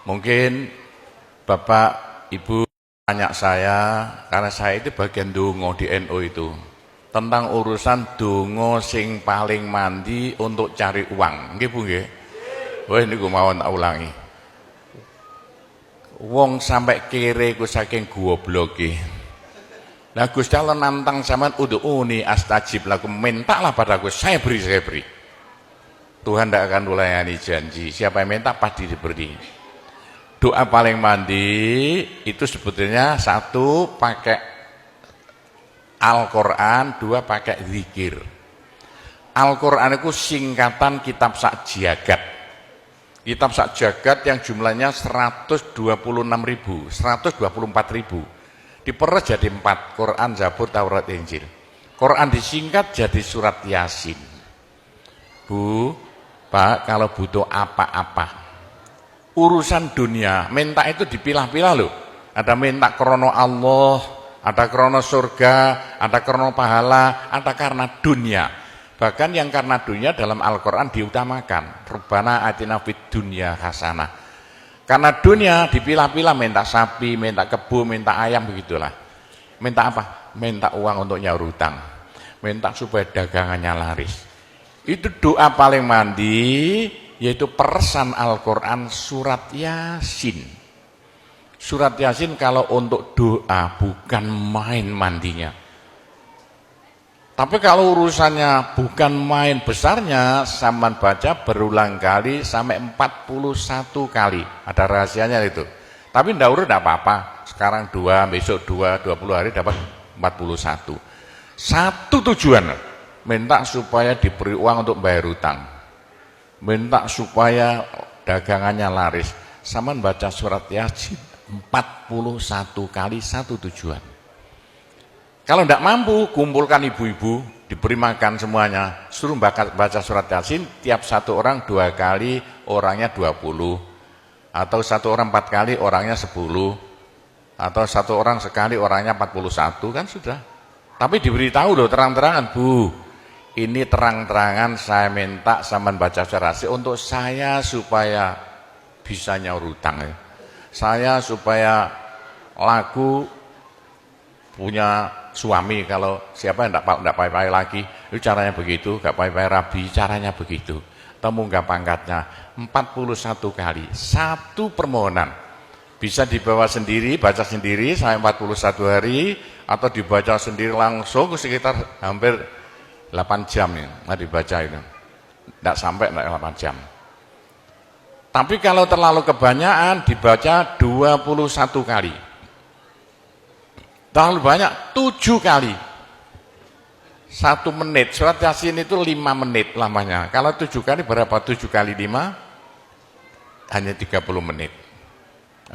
Mungkin Bapak, Ibu tanya saya, karena saya itu bagian dongo di NU itu, tentang urusan dongo sing paling mandi untuk cari uang. Nggih Bu nggih? Wah niku mawon tak ulangi. Wong sampai kere ku saking gobloke. Nah Gusti Allah nantang sampean ud'uni astajib lakum, mintalah padaku, saya beri, saya beri. Tuhan tidak akan melayani janji, siapa yang minta pasti diberi. Doa paling mandi itu sebetulnya satu pakai Al-Quran, dua pakai zikir. Al-Quran itu singkatan kitab sak jagat. Kitab sak jagat yang jumlahnya 124.000 diperes jadi 4, Quran, Zabur, Taurat, Injil. Quran disingkat jadi surat Yasin. Bu, Pak, kalau butuh apa-apa urusan dunia, minta itu dipilah-pilah loh. Ada minta krono Allah, ada krono surga, ada krono pahala, ada karena dunia. Bahkan yang karena dunia dalam Al-Quran diutamakan. Rabbana atina fid dunya hasanah. Karena dunia dipilah-pilah, minta sapi, minta kebo, minta ayam, begitulah. Minta apa? Minta uang untuk nyaur hutang. Minta supaya dagangannya laris. Itu doa paling mandi, yaitu peresan Al-Quran surat Yasin. Surat Yasin kalau untuk doa bukan main mandinya. Tapi kalau urusannya bukan main besarnya, sampean baca berulang kali sampai 41 kali. Ada rahasianya itu. Tapi ndak urut ndak apa-apa. Sekarang 2, besok 2, 20 hari dapat 41. Satu tujuan, minta supaya diberi uang untuk bayar hutang. Minta supaya dagangannya laris. Sampean baca surat Yasin 41 kali, satu tujuan. Kalau tidak mampu, kumpulkan ibu-ibu, diberi makan semuanya, suruh baca surat Yasin, tiap satu orang 2 kali, orangnya 20, atau satu orang 4 kali, orangnya 10, atau satu orang sekali, orangnya 41, kan sudah. Tapi diberitahu loh terang-terangan, Bu, ini terang-terangan saya minta sampean baca surat Yasin untuk saya supaya bisa nyaur hutang ya. Saya supaya laku punya suami, kalau siapa yang tidak pai-pai lagi, itu caranya begitu, gak pai-pai rabi, caranya begitu. Temunggah pangkatnya 41 kali, satu permohonan. Bisa dibawa sendiri, baca sendiri sampai 41 hari, atau dibaca sendiri langsung sekitar hampir 8 jam ya, nah dibaca itu. Tidak sampai 8 jam. Tapi kalau terlalu kebanyakan, dibaca 21 kali. Terlalu banyak 7 kali 1 menit. Surat Yasin itu 5 menit lamanya. Kalau 7 kali berapa? 7 kali 5 hanya 30 menit,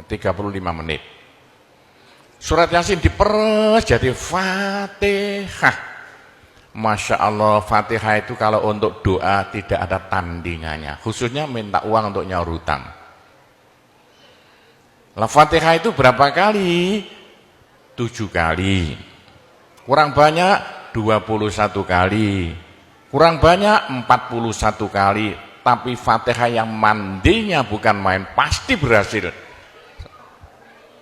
35 menit. Surat Yasin diperes jadi Fatihah. Masya Allah, Fatihah itu kalau untuk doa tidak ada tandingannya, khususnya minta uang untuk nyaur hutang. Lah Fatihah itu berapa kali? 7 kali, kurang banyak 21 kali, kurang banyak 41 kali. Tapi Fatihah yang mandinya bukan main, pasti berhasil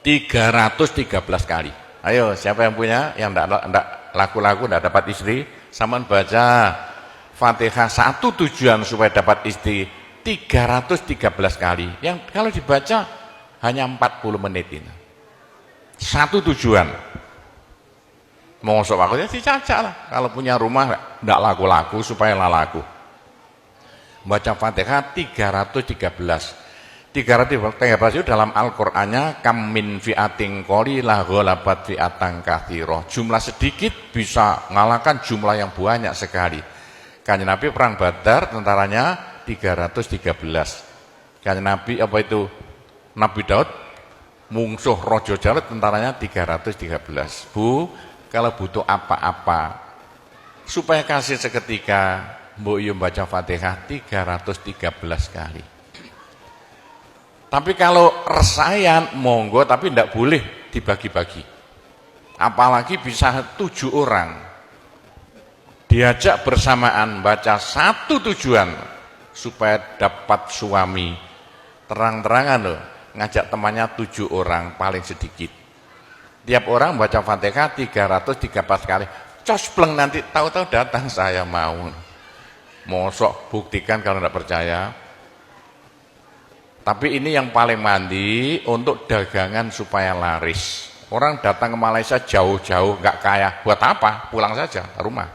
313 kali. Ayo siapa yang punya, yang enggak laku-laku enggak dapat istri, sampean baca Fatihah, satu tujuan supaya dapat istri 313 kali. Yang kalau dibaca hanya 40 menit ini. Satu tujuan. Mosok waktunya dicacak lah. Kalau punya rumah tidak laku-laku supaya laku. Baca Fatihah 313. 313 itu dalam Al-Qur'annya kam min fi'atin qalilah ghalabat fi'atan katsirah. Jumlah sedikit bisa mengalahkan jumlah yang banyak sekali. Kanjeng Nabi perang Badar tentaranya 313. Kanjeng Nabi apa itu? Nabi Daud mungsuh Raja Jalut tentaranya 313. Bu, kalau butuh apa-apa supaya kasih seketika, mbok yo baca Fatihah 313 kali. Tapi kalau resayan monggo, tapi tidak boleh dibagi-bagi. Apalagi bisa 7 orang diajak bersamaan baca satu tujuan supaya dapat suami. Terang-terangan loh. ngajak temannya 7 orang paling sedikit. Tiap orang baca Fatihah 334 kali. Cospleng nanti tahu-tahu datang saya mau. Mosok buktikan kalau tidak percaya. Tapi ini yang paling mandi untuk dagangan supaya laris. Orang datang ke Malaysia jauh-jauh nggak kaya, buat apa? Pulang saja ke rumah.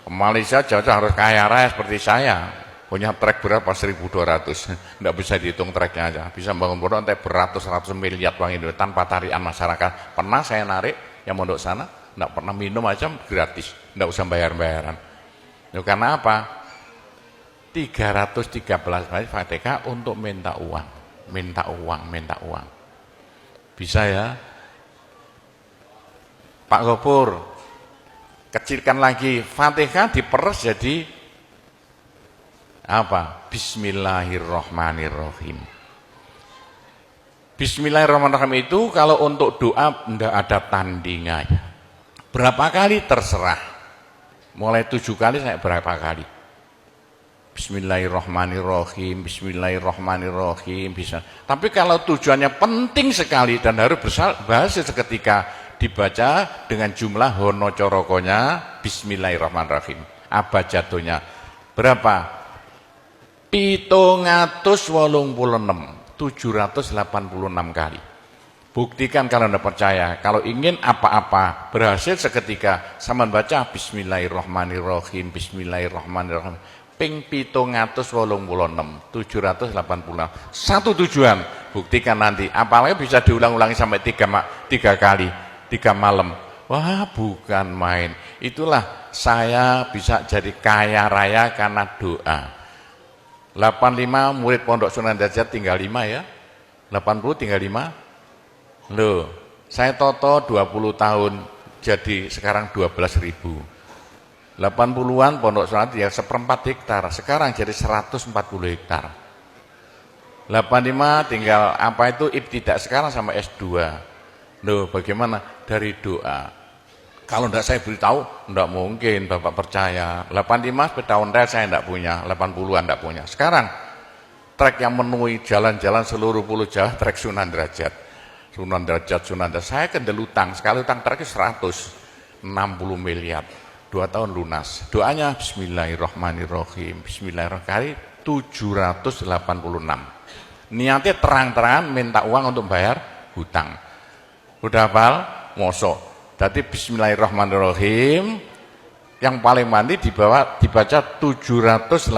Ke Malaysia jauh-jauh harus kaya raya seperti saya. Punya trek berapa? 1.200. Nggak bisa dihitung treknya aja. Bisa bangun pondok sampai beratus-ratus miliar uang Indonesia tanpa tarian masyarakat. Pernah saya narik yang mondok sana, nggak pernah minum aja gratis, nggak usah bayar-bayaran. Ya, karena apa? 313 kali Fatihah untuk minta uang, minta uang, minta uang. Bisa ya? Pak Gopur, kecilkan lagi Fatihah diperes jadi apa? Bismillahirrahmanirrahim. Bismillahirrahmanirrahim itu kalau untuk doa tidak ada tandingannya. Berapa kali terserah. Mulai 7 kali saya berapa kali. Bismillahirrahmanirrahim, Bismillahirrahmanirrahim bisa. Tapi kalau tujuannya penting sekali dan harus berhasil seketika dibaca dengan jumlah hono corokonya Bismillahirrahmanirrahim. Apa jatuhnya? Berapa? 786 kali. Buktikan kalau Anda percaya. Kalau ingin apa-apa berhasil seketika, sama baca Bismillahirrahmanirrahim, Bismillahirrahmanirrahim. Ping 786. Satu tujuan, buktikan nanti. Apalagi bisa diulang-ulangi sampai 3 kali, 3 malam. Wah, bukan main. Itulah saya bisa jadi kaya raya karena doa. 85 murid Pondok Sunan Derajat tinggal 5 ya. 80 tinggal 5. Loh, saya toto 20 tahun jadi sekarang 12.000. 80-an Pondok Sunan ya 1/4 hektar, sekarang jadi 140 hektar. 85 tinggal apa itu ibtidak sekarang sama S2. Loh, bagaimana? Dari doa. Kalau tidak saya beritahu, tidak mungkin Bapak percaya. 85 sepeda ontel saya tidak punya, 80-an tidak punya. Sekarang trek yang memenuhi jalan-jalan seluruh Pulau Jawa trek Sunan Derajat. Sunan Derajat. Saya kendel utang, sekali utang trek 160 miliar. 2 tahun lunas. Doanya Bismillahirrahmanirrahim. Bismillahirrahmanirrahim 786. Niatnya terang-terangan minta uang untuk bayar hutang. Udah hafal? Mosok. Jadi Bismillahirrahmanirrahim yang paling mandi dibaca 786.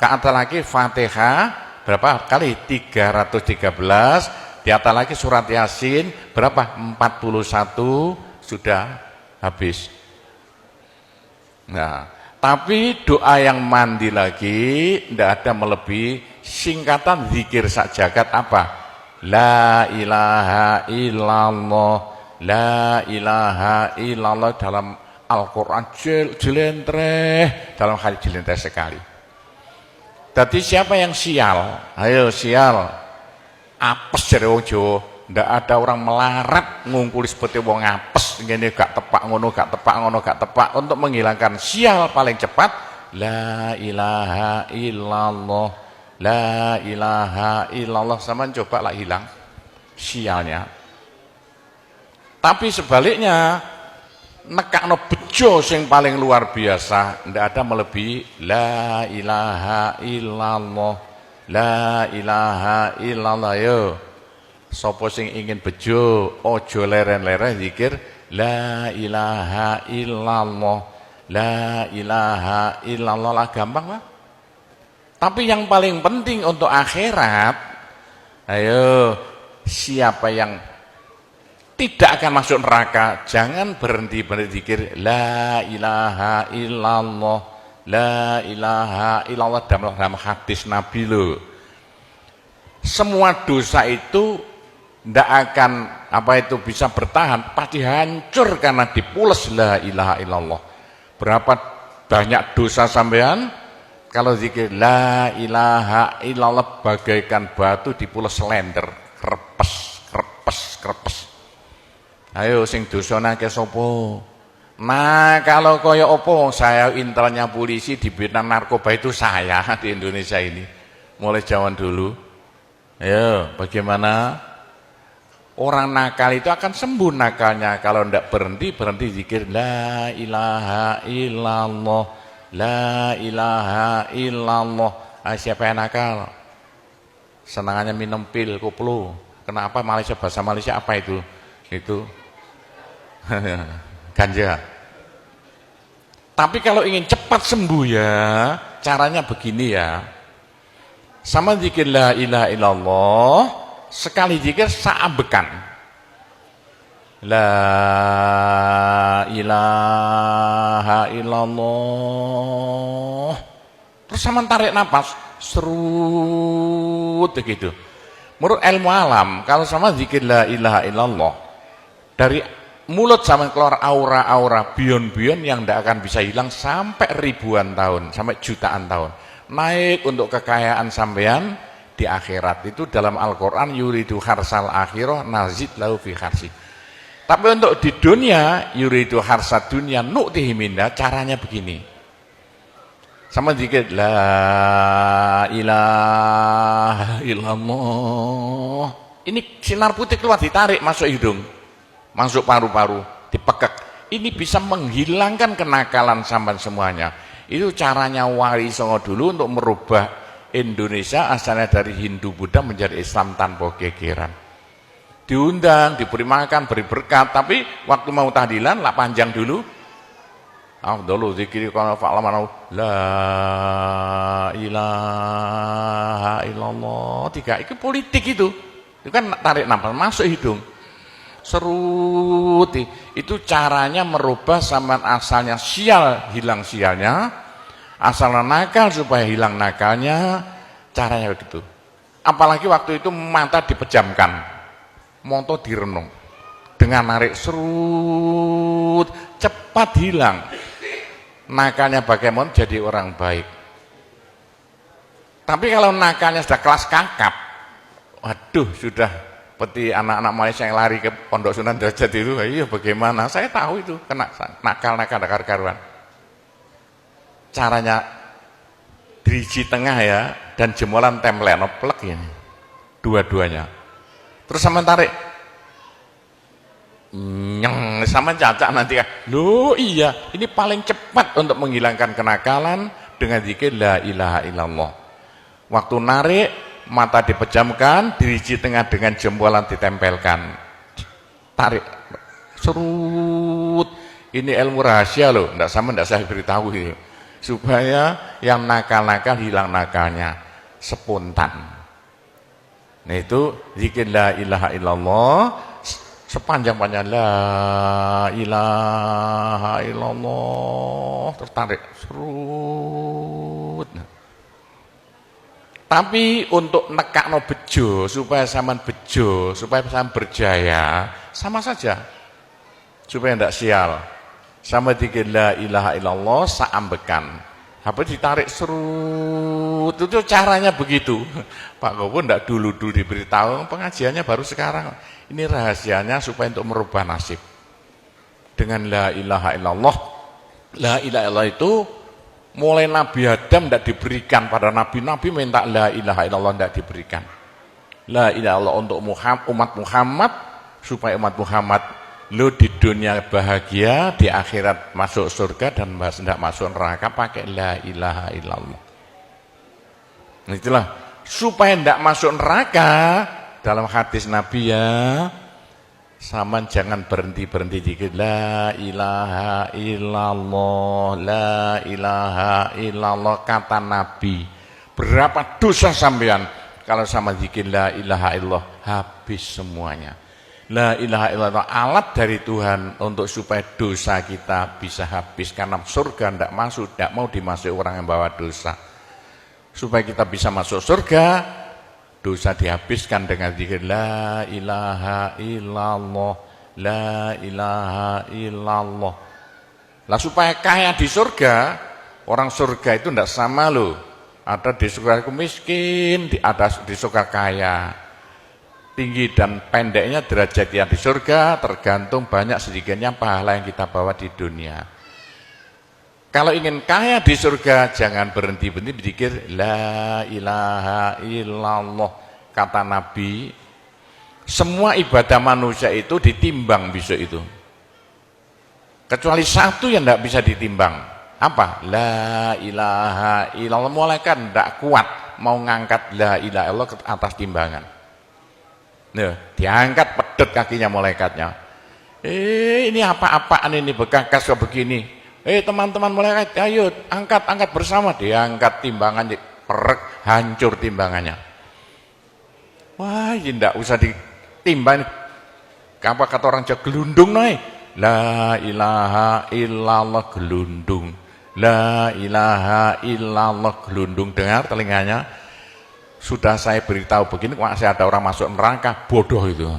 Ke atas lagi Fatihah berapa kali? 313. Di atas lagi surat Yasin berapa? 41 sudah habis. Nah, tapi doa yang mandi lagi tidak ada melebihi singkatan zikir sak jagat apa? La ilaha illallah, la ilaha illallah dalam Al-Quran jelentreh, dalam hadis jelentreh sekali. Jadi siapa yang sial? Ayo sial. Apes dari wong Jawa. Ndak ada orang melarat ngungkuli seperti wong apes ngene gak tepak ngono gak tepak ngono gak tepak untuk menghilangkan sial paling cepat la ilaha illallah, la ilaha illallah. Sama coba lah hilang sialnya. Tapi sebaliknya nekakno bejo sing paling luar biasa ndak ada melebihi la ilaha illallah, la ilaha illallah. Yo sapa sing ingin bejo ojo leren-leren zikir la ilaha illallah, la ilaha illallah lah, gampang lah. Tapi yang paling penting untuk akhirat, ayo siapa yang tidak akan masuk neraka jangan berhenti berzikir la ilaha illallah, la ilaha illallah dalam hadis Nabi loh. Semua dosa itu tidak akan bisa bertahan, pasti hancur karena dipules la ilaha illallah. Berapa banyak dosa sampean kalau zikir la ilaha illallah bagaikan batu dipules slender, krepes. Ayo sing dosane akeh sapa? Nah, kalau kaya opo saya intelnya polisi di bidang narkoba itu saya di Indonesia ini mulai zaman dulu. Ayo, bagaimana? Orang nakal itu akan sembuh nakalnya kalau tidak berhenti zikir la ilaha illallah, la ilaha illallah. Siapa yang nakal? Senangannya minum pil, koplo. Kenapa Malaysia, bahasa Malaysia apa itu? Itu ganja. Tapi kalau ingin cepat sembuh ya, caranya begini ya. Sama zikir la ilaha illallah, sekali zikir saambekan. La ilaha illallah. Terus sama tarik napas, serut begitu. Menurut ilmu alam, kalau sama zikir la ilaha illallah, dari mulut sama keluar aura-aura bion-bion yang tidak akan bisa hilang sampai ribuan tahun, sampai jutaan tahun. Naik untuk kekayaan sampean di akhirat. Itu dalam Al-Quran, yuridu harsal akhirah nazid lahu fi harsi. Tapi untuk di dunia, yuridu harsad dunia nu'tihi minna, caranya begini. Sama dikit la ilaha illallah. Ini sinar putih keluar, ditarik masuk hidung, masuk paru-paru, dipekek. Ini bisa menghilangkan kenakalan sampean semuanya. Itu caranya Wali Songo dulu untuk merubah Indonesia asalnya dari Hindu Buddha menjadi Islam tanpa gegeran. Diundang, diberi makan, beri berkat, tapi waktu mau tahlilan lah panjang dulu. Afdalu dzikri kana fa'lamu la ilaha illallah. Tiga itu politik itu. Itu kan tarik nafas masuk hidung. Serut. Itu caranya merubah sampean asalnya sial, hilang sialnya, asalnya nakal supaya hilang nakalnya, caranya begitu. Apalagi waktu itu mata dipejamkan, monto direnung, dengan narik serut, cepat hilang nakalnya, bagaimana jadi orang baik. Tapi kalau nakalnya sudah kelas kakap, waduh, sudah seperti anak-anak Malaysia yang lari ke Pondok Sunan Derajat itu, iya bagaimana? Saya tahu itu, kena nakal-nakal karuan. Caranya diriji tengah ya, dan jemolan tempel plek ini, dua-duanya. Terus sama tarik, nyeng, sama cacak nanti kan. Loh iya, ini paling cepat untuk menghilangkan kenakalan dengan zikir la ilaha illallah. Waktu narik, mata dipejamkan, diriji tengah dengan jempolan ditempelkan, tarik, serut. Ini ilmu rahasia loh, tidak saya beritahu itu, supaya yang nakal-nakal hilang nakalnya spontan. Nah itu zikir la ilaha illallah, sepanjang-panjang la ilaha illallah, tertarik, serut. Tapi untuk nekakno bejo, supaya sampean bejo, supaya sampean berjaya, sama saja. Supaya tidak sial. Sama dikir la ilaha illallah, saambekan. Apa ditarik serut, itu caranya begitu. Pak Gowo tidak dulu diberitahu, pengajiannya baru sekarang. Ini rahasianya supaya untuk merubah nasib. Dengan la ilaha illallah. La ilaha illallah itu mulai Nabi Adam tidak diberikan pada nabi-nabi, minta la ilaha illallah tidak diberikan. La ilaha illallah untuk umat Muhammad, supaya umat Muhammad lo di dunia bahagia, di akhirat masuk surga, dan tidak masuk neraka pakai la ilaha illallah. Itulah supaya tidak masuk neraka. Dalam hadis Nabi ya, sama jangan berhenti dikit la ilaha illallah, la ilaha illallah, kata Nabi. Berapa dosa sampean kalau sama zikir la ilaha illallah, habis semuanya. La ilaha illallah alat dari Tuhan untuk supaya dosa kita bisa habis, karena surga tidak masuk, tidak mau dimasuki orang yang bawa dosa. Supaya kita bisa masuk surga, dosa dihabiskan dengan zikir la ilaha illallah, la ilaha illallah. Lah supaya kaya di surga, orang surga itu tidak sama loh. Ada di surga miskin, ada di surga kaya. Tinggi dan pendeknya derajat yang di surga tergantung banyak sedikitnya pahala yang kita bawa di dunia. Kalau ingin kaya di surga, jangan berhenti berzikir la ilaha illallah. kata Nabi, semua ibadah manusia itu ditimbang besok itu. Kecuali satu yang tidak bisa ditimbang. Apa? La ilaha illallah. Malaikat tidak kuat mau ngangkat la ilaha illallah ke atas timbangan. Nah, diangkat pedet kakinya malaikatnya. Ini apa-apaan ini bekas kok begini. Teman-teman malaikat, ayo angkat bersama. Diangkat timbangannya, perek, hancur timbangannya. Wah, ini tidak usah ditimbang. Apa kata orang Jawa, gelundung naik. La ilaha illallah gelundung. La ilaha illallah gelundung. Dengar telinganya. Sudah saya beritahu begini, masih ada orang masuk neraka, bodoh itu.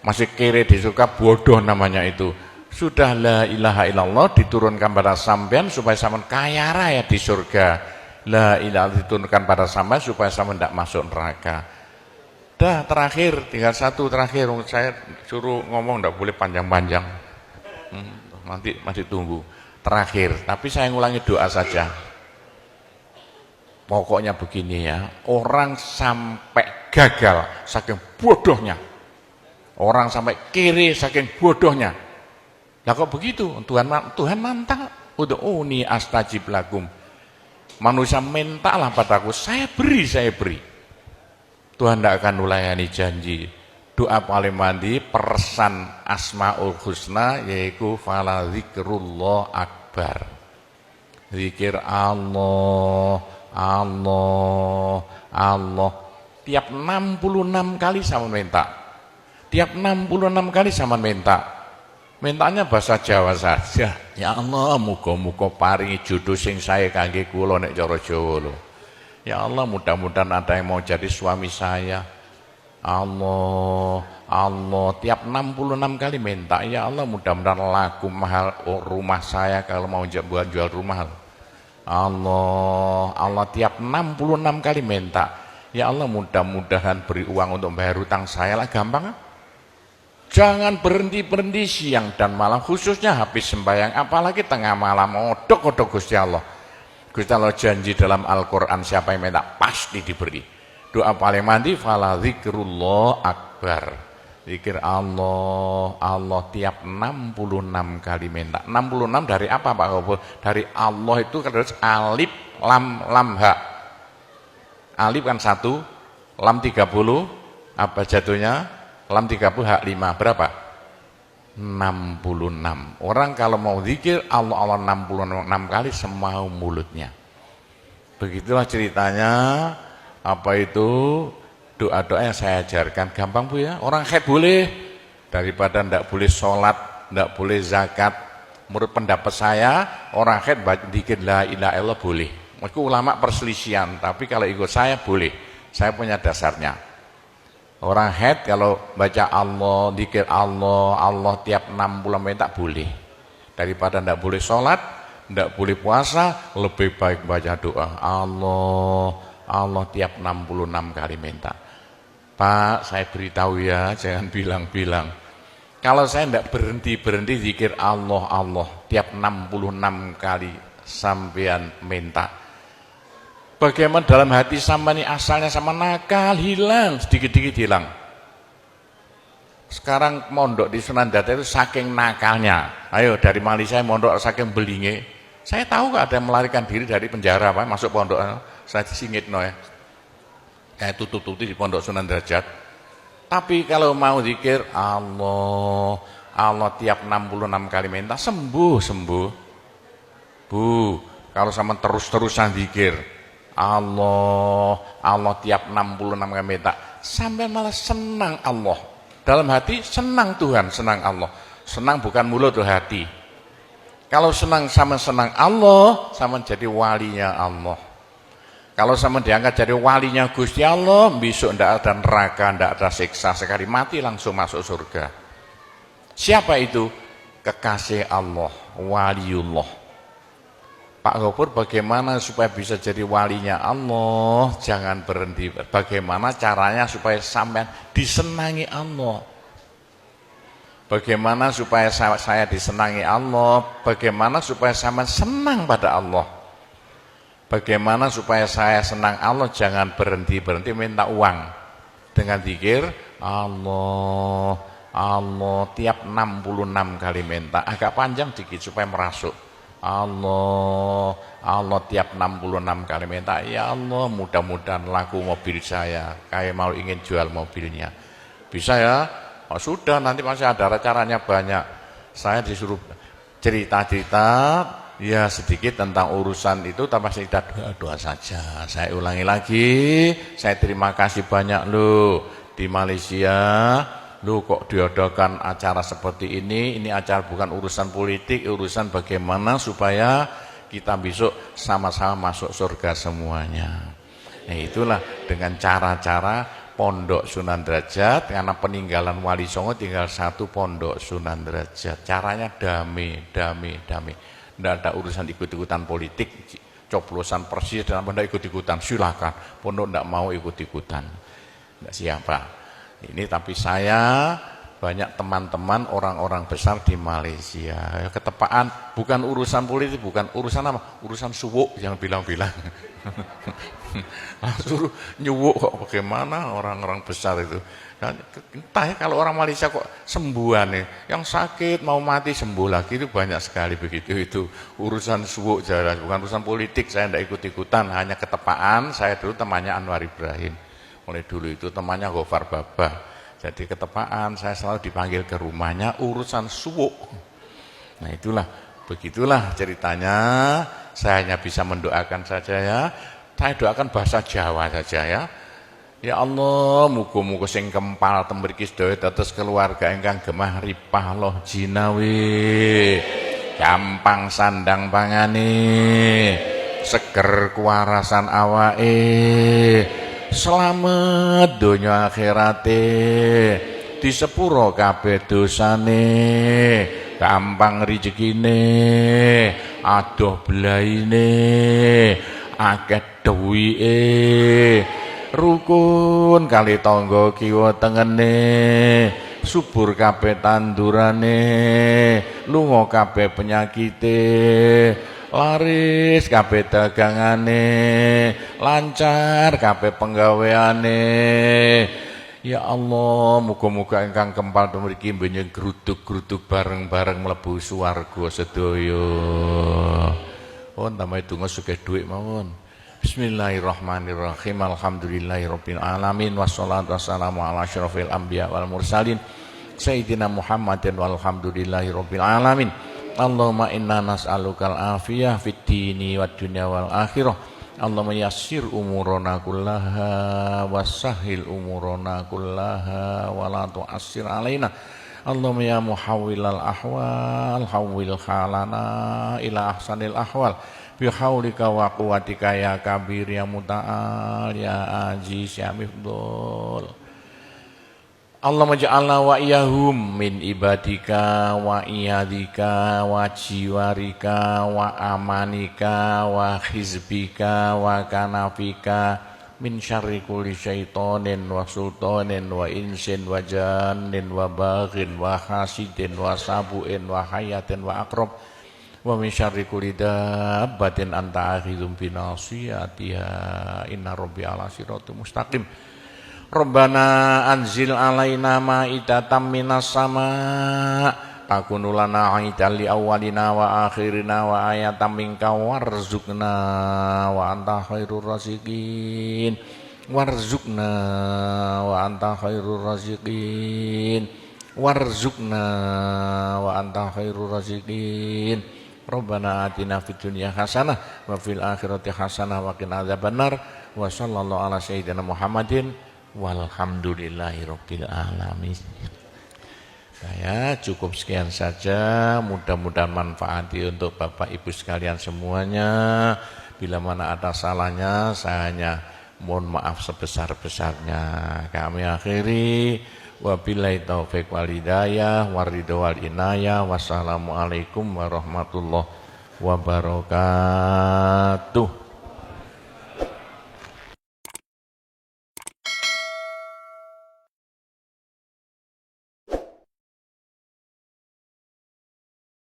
Masih kere di surga, bodoh namanya itu. Sudah la ilaha illallah diturunkan pada sampean supaya sampean kaya raya di surga. La ilaha diturunkan pada sampean supaya sampean tidak masuk neraka. Dah terakhir, tinggal satu terakhir. Saya suruh ngomong tidak boleh panjang-panjang. Nanti masih tunggu. Terakhir, tapi saya ngulangi doa saja. Pokoknya begini ya, orang sampai gagal saking bodohnya. Orang sampai kiri saking bodohnya. Lah kok begitu? Tuhan mantap. Ud'uni astajib lakum. Manusia mintalah padaku, saya beri. Tuhan tidak akan ulayani janji. Doa paling mandi persan Asmaul Husna yaitu fala zikrullah akbar. Zikir Allah. Tiap 66 kali sama minta. Tiap 66 kali sama minta. Mintanya bahasa Jawa saja. Ya Allah, muga-muga paringi jodoh sing sae kangge kula nek cara Jawa lho. Ya Allah, mudah-mudahan ada yang mau jadi suami saya. Allah, tiap 66 kali minta. Ya Allah, mudah-mudahan laku mahal rumah saya kalau mau jual rumah. Allah tiap 66 kali minta. Ya Allah, mudah-mudahan beri uang untuk bayar hutang saya lah, gampang. Jangan berhenti siang dan malam, khususnya habis sembahyang, apalagi tengah malam. Odok Gusti Allah. Gusti Allah janji dalam Al-Quran, siapa yang minta pasti diberi. Doa paling mandi fala zikrullah akbar. Zikir Allah tiap 66 kali minta. 66 dari apa Pak Gobel? Dari Allah itu terus alif lam ha. Alif kan 1, lam 30, apa jatuhnya? Lam 30 hak 5. Berapa? 66. Orang kalau mau zikir Allah 66 kali semau mulutnya. Begitulah ceritanya. Apa itu? Doa-doa yang saya ajarkan gampang Bu ya. Orang haid boleh, daripada tidak boleh sholat, tidak boleh zakat. Menurut pendapat saya, orang haid dikit la ilaha illallah boleh. Itu ulama perselisihan, tapi kalau ikut saya boleh. Saya punya dasarnya. Orang haid kalau baca Allah, dikit Allah tiap 60 menit tak boleh. Daripada tidak boleh sholat, tidak boleh puasa, lebih baik baca doa Allah tiap 66 kali minta. Pak, saya beritahu ya, jangan bilang-bilang. Kalau saya tidak berhenti zikir Allah tiap 66 kali sampean minta. Bagaimana dalam hati sama ini asalnya sama nakal, hilang, sedikit-sedikit hilang. Sekarang mondok di Sunan Data itu saking nakalnya. Ayo dari Malaysia mondok saking belinge. Saya tahu gak ada yang melarikan diri dari penjara, Pak, masuk pondok. Saya disingit ya. Kayak tutup-tutup di pondok Sunan Derajat. Tapi kalau mau zikir Allah tiap 66 kali minta sembuh. Bu, kalau sama terus-terusan zikir Allah tiap 66 kali minta, sampai malah senang Allah. Dalam hati senang Tuhan, senang Allah. Senang bukan mulut tuh hati. Kalau senang sama senang Allah, sama jadi walinya Allah. Kalau sama diangkat jadi walinya Gusti Allah, besok tidak ada neraka, tidak ada siksa, sekali mati langsung masuk surga. Siapa itu? Kekasih Allah, waliullah. Pak Gopur, bagaimana supaya bisa jadi walinya Allah? Jangan berhenti. Bagaimana caranya supaya sampai disenangi Allah? Bagaimana supaya saya disenangi Allah? Bagaimana supaya sampai senang pada Allah? Bagaimana supaya saya senang Allah, jangan berhenti-berhenti minta uang. Dengan zikir Allah, Allah tiap 66 kali minta, agak panjang dikit supaya merasuk. Allah, Allah tiap 66 kali minta, ya Allah mudah-mudahan laku mobil saya, kayak mau ingin jual mobilnya. Bisa ya? Oh, sudah, nanti masih ada caranya banyak. Saya disuruh cerita-cerita ya sedikit tentang urusan itu, tanpa cerita doa-doa saja. Saya ulangi lagi, saya terima kasih banyak loh di Malaysia. Loh kok diadakan acara seperti ini acara bukan urusan politik, urusan bagaimana supaya kita besok sama-sama masuk surga semuanya. Nah itulah dengan cara-cara Pondok Sunan Derajat, karena peninggalan Wali Songo tinggal satu Pondok Sunan Derajat. Caranya damai. Tidak ada urusan ikut-ikutan politik, coblosan persis dan tidak ikut-ikutan, silakan. Pondok tidak mau ikut-ikutan, tidak siapa. Ini tapi saya banyak teman-teman orang-orang besar di Malaysia. Ketepaan bukan urusan politik, bukan urusan apa? Urusan suwuk yang bilang-bilang. Langsung nyuwuk kok, bagaimana orang-orang besar itu. Nah, entah ya kalau orang Malaysia kok sembuhan nih, yang sakit mau mati sembuh lagi, itu banyak sekali begitu. Itu urusan suwuk jelas, bukan urusan politik. Saya tidak ikut-ikutan, hanya ketepaan. Saya dulu temannya Anwar Ibrahim, mulai dulu itu temannya Gofar Baba. Jadi ketepaan saya selalu dipanggil ke rumahnya urusan suwuk. Nah itulah, begitulah ceritanya. Saya hanya bisa mendoakan saja ya. Saya doakan bahasa Jawa saja ya. Ya Allah, muga-muga sing kempal tembriki sedaya dados keluarga ingkang gemah ripah loh jinawi. Gampang sandang pangane, seger kuwarasan awake. Selamat donya akhirate, di sepuro kabeh dosane, gampang rezekine, adoh belaine, akeh duwike, rukun kali tangga kiwa tengene, subur kabeh tandurane, lunga kabeh penyakite, laris kabeh dagangane, lancar kabeh penggaweane. Ya Allah, muga-muga ingkang kempal mriki mbenjing gruduk-gruduk bareng-bareng mlebu swarga sedaya. Pun tambahi donga sugih dhuwit mawon. Bismillahirrahmanirrahim. Alhamdulillahirabbil alamin wassalatu wassalamu ala asyrofil anbiya wal mursalin sayyidina Muhammadin walhamdulillahirabbil alamin. Allahumma inna nas'alukal afiyah fid dini wad dunya wal akhirah. Allahumma yassir umurana kullaha wassahhil umurana kullaha wa la tu'assir alaina. Allahumma ya muhawwilal ahwal hawwil halana ila ahsanil ahwal bi haulika wa quwwatika ya kabir ya muta'al ya aziz ya mifdul. Allahumma ja'alna wa iyahum min ibadika wa iyadika wa jiwarika wa amanika wa hizbika wa kanafika min syarri kulli syaitonin wa sultanin wa insin wa jannin wa baghin wa hasidin wa sabu'in wa hayatin wa akrab wa min syarri kulli dabbatin anta akhidhum binasiyatiha inna rabbi ala siratum mustaqim. Rabbana anzil alaina ma'idatan minas sama' takunu lana 'aidan li awwalina wa akhirina wa ayatan minka warzuqna wa anta khairur raziqin warzuqna wa anta khairur raziqin warzuqna wa anta khairur raziqin. Rabbana atina fid dunya hasanah wa fil akhirati hasanah wa qina adzabannar wa sallallahu ala sayyidina Muhammadin walhamdulillahirabbil alamin. Saya cukup sekian saja, mudah-mudahan manfaati untuk Bapak Ibu sekalian semuanya. Bila mana ada salahnya, saya hanya mohon maaf sebesar-besarnya. Kami akhiri, wabillahi taufiq wal hidayah, waridho wal inayah, wassalamualaikum warahmatullahi wabarakatuh.